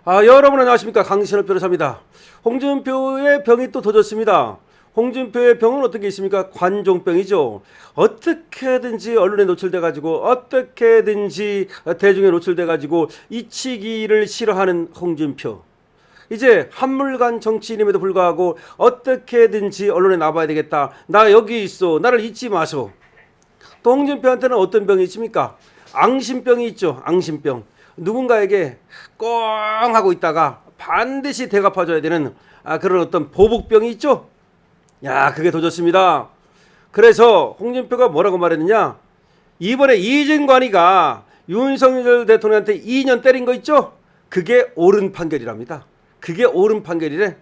여러분 안녕하십니까. 강신업 변호사입니다. 홍준표의 병이 또 도졌습니다. 홍준표의 병은 어떤 게 있습니까? 관종병이죠. 어떻게든지 언론에 노출돼가지고 어떻게든지 대중에 노출돼가지고 잊히기를 싫어하는 홍준표. 이제 한물간 정치인임에도 불구하고 어떻게든지 언론에 나와야 되겠다. 나 여기 있어. 나를 잊지 마소. 또 홍준표한테는 어떤 병이 있습니까? 앙심병이 있죠. 앙심병. 누군가에게 꽁 하고 있다가 반드시 대갚아줘야 되는 그런 어떤 보복병이 있죠. 야, 그게 도졌습니다. 그래서 홍준표가 뭐라고 말했느냐? 이번에 이진관이가 윤석열 대통령한테 2년 때린 거 있죠? 그게 옳은 판결이랍니다. 그게 옳은 판결이래.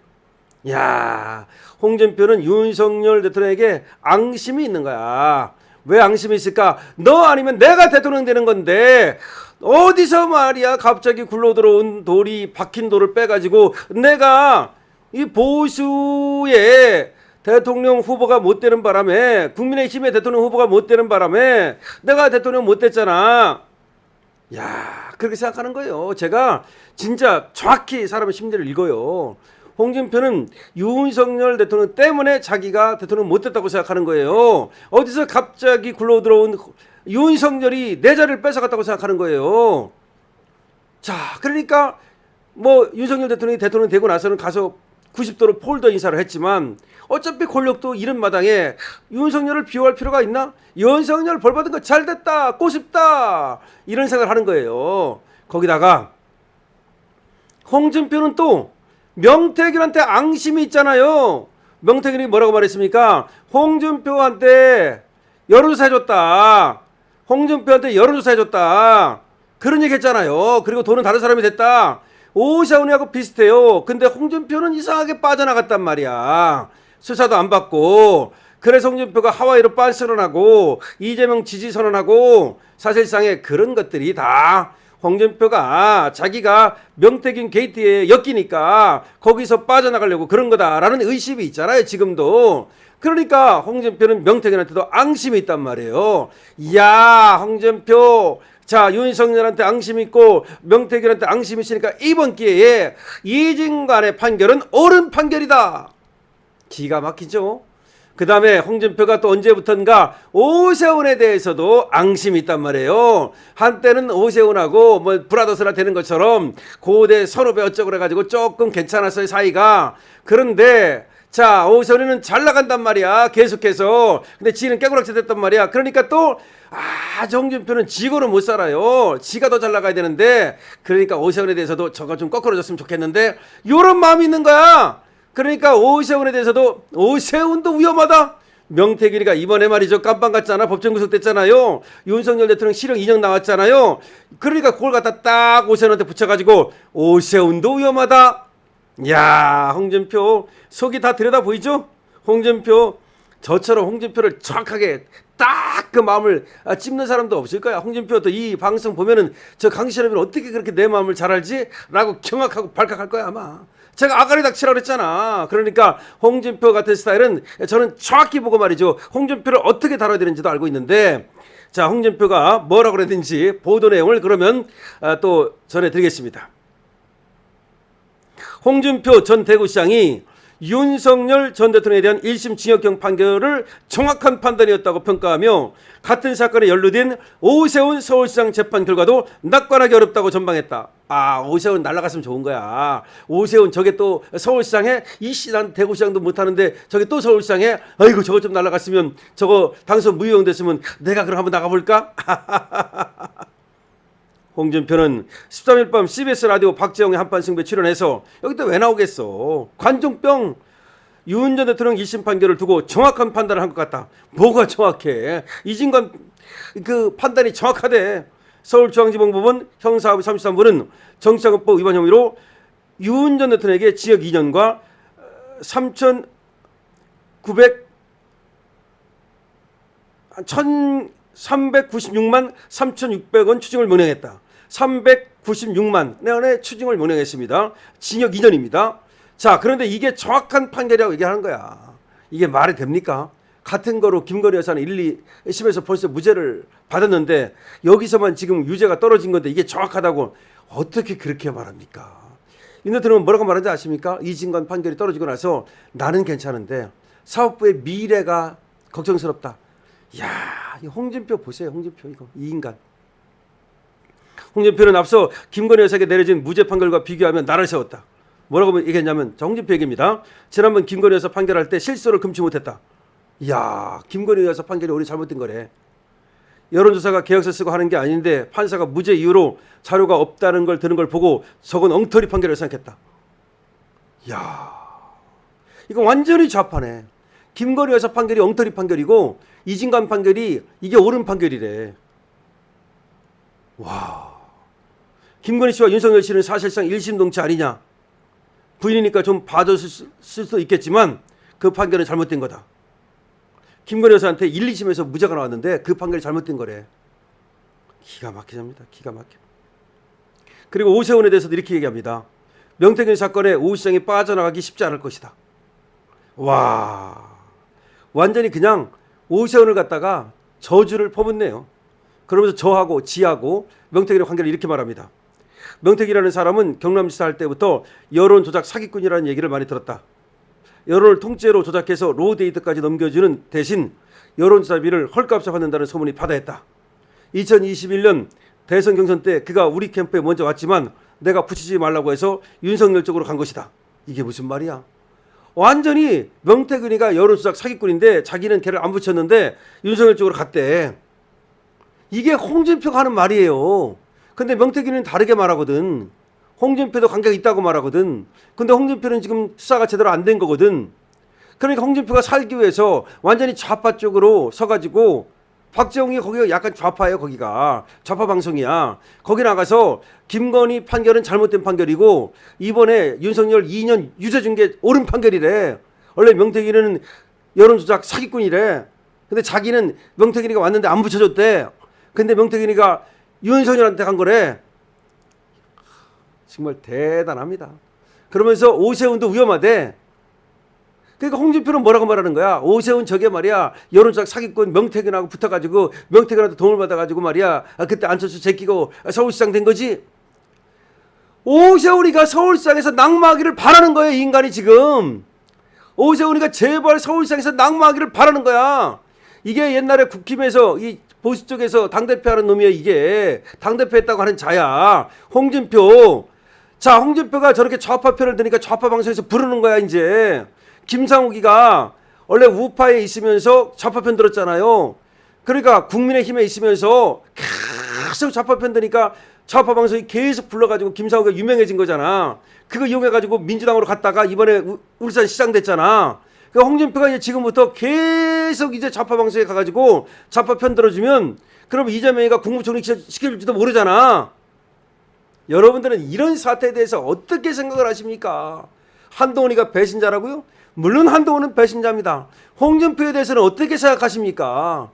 야, 홍준표는 윤석열 대통령에게 앙심이 있는 거야. 왜 앙심이 있을까? 너 아니면 내가 대통령 되는 건데 어디서 말이야 갑자기 굴러들어온 돌이 박힌 돌을 빼가지고 내가 이 보수의 대통령 후보가 못 되는 바람에 국민의힘의 대통령 후보가 못 되는 바람에 내가 대통령 못 됐잖아. 야, 그렇게 생각하는 거예요. 제가 진짜 정확히 사람의 심리를 읽어요. 홍준표는 윤석열 대통령 때문에 자기가 대통령 못 됐다고 생각하는 거예요. 어디서 갑자기 굴러들어온 윤석열이 내 자리를 뺏어갔다고 생각하는 거예요. 자, 그러니까 뭐 윤석열 대통령이 대통령 되고 나서는 가서 90도로 폴더 인사를 했지만 어차피 권력도 잃은 마당에 윤석열을 비호할 필요가 있나? 윤석열 벌 받은 거 잘 됐다, 꼬숩다, 이런 생각을 하는 거예요. 거기다가 홍준표는 또 명태균한테 앙심이 있잖아요. 명태균이 뭐라고 말했습니까? 홍준표한테 여론조사 해줬다. 홍준표한테 여론조사 해줬다. 그런 얘기 했잖아요. 그리고 돈은 다른 사람이 됐다. 오세훈이하고 비슷해요. 근데 홍준표는 이상하게 빠져나갔단 말이야. 수사도 안 받고. 그래서 홍준표가 하와이로 빤스런하고 이재명 지지 선언하고 사실상의 그런 것들이 다 홍준표가 자기가 명태균 게이트에 엮이니까 거기서 빠져나가려고 그런 거다라는 의심이 있잖아요. 지금도. 그러니까 홍준표는 명태균한테도 앙심이 있단 말이에요. 야, 홍준표, 자, 윤석열한테 앙심 있고 명태균한테 앙심 있으니까 이번 기회에 이진관의 판결은 옳은 판결이다. 기가 막히죠. 그 다음에 홍준표가 또 언제부턴가 오세훈에 대해서도 앙심이 있단 말이에요. 한때는 오세훈하고 뭐 브라더스라 되는 것처럼 고대 선후배 어쩌고 그래가지고 조금 괜찮았어요, 사이가. 그런데 자, 오세훈이는 잘 나간단 말이야, 계속해서. 근데 지는 깨구락질 됐단 말이야. 그러니까 또 홍준표는 지고는 못 살아요. 지가 더 잘 나가야 되는데, 그러니까 오세훈에 대해서도 저거 좀 거꾸로졌으면 좋겠는데 요런 마음이 있는 거야. 그러니까 오세훈에 대해서도 오세훈도 위험하다. 명태균이가 이번에 말이죠, 깜빵 갔잖아. 법정 구속됐잖아요. 윤석열 대통령 실형 2년 나왔잖아요. 그러니까 그걸 갖다 딱 오세훈한테 붙여가지고 오세훈도 위험하다. 야, 홍준표 속이 다 들여다 보이죠? 홍준표, 저처럼 홍준표를 정확하게 딱 그 마음을 찝는 사람도 없을 거야. 홍준표도 이 방송 보면은 저 강신업이 어떻게 그렇게 내 마음을 잘 알지? 라고 경악하고 발칵할 거야 아마. 제가 아가리 닥치라고 그랬잖아. 그러니까 홍준표 같은 스타일은 저는 정확히 보고 말이죠, 홍준표를 어떻게 다뤄야 되는지도 알고 있는데, 자, 홍준표가 뭐라고 그랬는지 보도 내용을 그러면 또 전해드리겠습니다. 홍준표 전 대구시장이 윤석열 전 대통령에 대한 1심 징역형 판결을 정확한 판단이었다고 평가하며 같은 사건에 연루된 오세훈 서울시장 재판 결과도 낙관하기 어렵다고 전망했다. 오세훈 날아갔으면 좋은 거야. 오세훈 저게 또 서울시장에 난 대구시장도 못하는데 저게 또 서울시장에 아이고 저거 좀 날아갔으면, 저거 당선 무효용됐으면 내가 그럼 한번 나가볼까? 홍준표는 13일 밤 CBS 라디오 박재홍의 한판 승부에 출연해서 여기 또 왜 나오겠어. 관종병, 윤 전 대통령 1심 판결을 두고 정확한 판단을 한 것 같다. 뭐가 정확해? 이진관 그 판단이 정확하대. 서울중앙지방법원 형사합의 33부는 정치자금법 위반 혐의로 윤 전 대통령에게 징역 2년과 396만 3,600원 추징을 명령했다. 396만 원의 추징을 명령했습니다. 징역 2년입니다. 자, 그런데 이게 정확한 판결이라고 얘기하는 거야. 이게 말이 됩니까? 같은 거로 김건희 여사는 1, 2심에서 벌써 무죄를 받았는데 여기서만 지금 유죄가 떨어진 건데 이게 정확하다고 어떻게 그렇게 말합니까? 인도들은 뭐라고 말하는지 아십니까? 이진관 판결이 떨어지고 나서 나는 괜찮은데 사법부의 미래가 걱정스럽다. 야, 이 홍준표 보세요. 홍준표 이거 이 인간. 홍준표는 앞서 김건희 여사에게 내려진 무죄 판결과 비교하면 나를 세웠다. 뭐라고 얘기했냐면 홍준표 얘기입니다. 지난번 김건희 여사 판결할 때 실소를 금치 못했다. 이야, 김건희 여사 판결이 우리 잘못된 거래. 여론조사가 계약서 쓰고 하는 게 아닌데 판사가 무죄 이유로 자료가 없다는 걸 들은 걸 보고 저건 엉터리 판결을 생각했다. 이야, 이거 완전히 좌파네. 김건희 여사 판결이 엉터리 판결이고 이진관 판결이 이게 옳은 판결이래. 와, 김건희 씨와 윤석열 씨는 사실상 일심동체 아니냐. 부인이니까 좀 봐줬을 수도 있겠지만 그 판결은 잘못된 거다. 김건희 여사한테 1, 2심에서 무죄가 나왔는데 그 판결이 잘못된 거래. 기가 막히답니다. 기가 막혀. 그리고 오세훈에 대해서도 이렇게 얘기합니다. 명태균 사건에 오 시장이 빠져나가기 쉽지 않을 것이다. 와, 완전히 그냥 오세훈을 갖다가 저주를 퍼붓네요. 그러면서 저하고 지하고 명태균의 관계를 이렇게 말합니다. 명태균이라는 사람은 경남지사 할 때부터 여론 조작 사기꾼이라는 얘기를 많이 들었다. 여론을 통째로 조작해서 로데이터까지 넘겨주는 대신 여론조사비를 헐값에 받는다는 소문이 바다했다. 2021년 대선 경선 때 그가 우리 캠프에 먼저 왔지만 내가 붙이지 말라고 해서 윤석열 쪽으로 간 것이다. 이게 무슨 말이야? 완전히 명태균이가 여론조작 사기꾼인데 자기는 걔를 안 붙였는데 윤석열 쪽으로 갔대. 이게 홍준표가 하는 말이에요. 근데 명태균은 다르게 말하거든. 홍준표도 관계가 있다고 말하거든. 근데 홍준표는 지금 수사가 제대로 안 된 거거든. 그러니까 홍준표가 살기 위해서 완전히 좌파 쪽으로 서가지고 박재홍이 거기가 약간 좌파예요. 거기가 좌파 방송이야. 거기 나가서 김건희 판결은 잘못된 판결이고 이번에 윤석열 2년 유죄 준 게 옳은 판결이래. 원래 명태균은 여론조작 사기꾼이래. 근데 자기는 명태균이가 왔는데 안 붙여줬대. 근데 명태균이가 윤석열한테 간 거래. 정말 대단합니다. 그러면서 오세훈도 위험하대. 그러니까 홍준표는 뭐라고 말하는 거야? 오세훈 저게 말이야 여론조작 사기꾼 명태균하고 붙어가지고 명태균한테 도움을 받아가지고 말이야 그때 안철수 제끼고 서울시장 된 거지. 오세훈이가 서울시장에서 낙마하기를 바라는 거예요. 이 인간이 지금. 오세훈이가 제발 서울시장에서 낙마하기를 바라는 거야. 이게 옛날에 국힘에서 이 보수 쪽에서 당대표 하는 놈이야. 이게 당대표 했다고 하는 자야. 홍준표. 자, 홍준표가 저렇게 좌파 편을 드니까 좌파 방송에서 부르는 거야. 이제 김상욱이가 원래 우파에 있으면서 좌파 편 들었잖아요. 그러니까 국민의힘에 있으면서 계속 좌파 편 드니까 좌파 방송이 계속 불러가지고 김상욱이 유명해진 거잖아. 그거 이용해가지고 민주당으로 갔다가 이번에 울산 시장 됐잖아. 그러니까 홍준표가 이제 지금부터 계속 이제 좌파 방송에 가가지고 좌파 편 들어주면 그럼 이재명이가 국무총리 시킬지도 모르잖아. 여러분들은 이런 사태에 대해서 어떻게 생각을 하십니까? 한동훈이가 배신자라고요? 물론 한동훈은 배신자입니다. 홍준표에 대해서는 어떻게 생각하십니까?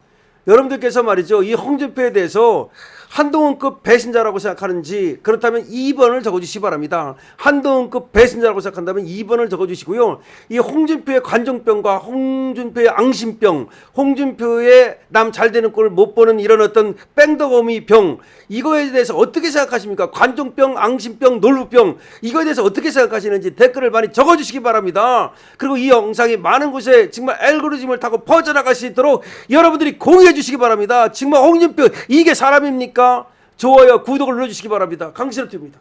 여러분들께서 말이죠. 이 홍준표에 대해서 한동훈급 배신자라고 생각하는지 그렇다면 2번을 적어주시기 바랍니다. 한동훈급 배신자라고 생각한다면 2번을 적어주시고요. 이 홍준표의 관종병과 홍준표의 앙심병, 홍준표의 남 잘되는 꼴을 못 보는 이런 어떤 뺑덕어미 병, 이거에 대해서 어떻게 생각하십니까? 관종병, 앙심병, 놀부병, 이거에 대해서 어떻게 생각하시는지 댓글을 많이 적어주시기 바랍니다. 그리고 이 영상이 많은 곳에 정말 알고리즘을 타고 퍼져나갈 수 있도록 여러분들이 공유해 주시기 바랍니다. 정말 홍준표 이게 사람입니까? 좋아요, 구독을 눌러주시기 바랍니다. 강신호 TV입니다.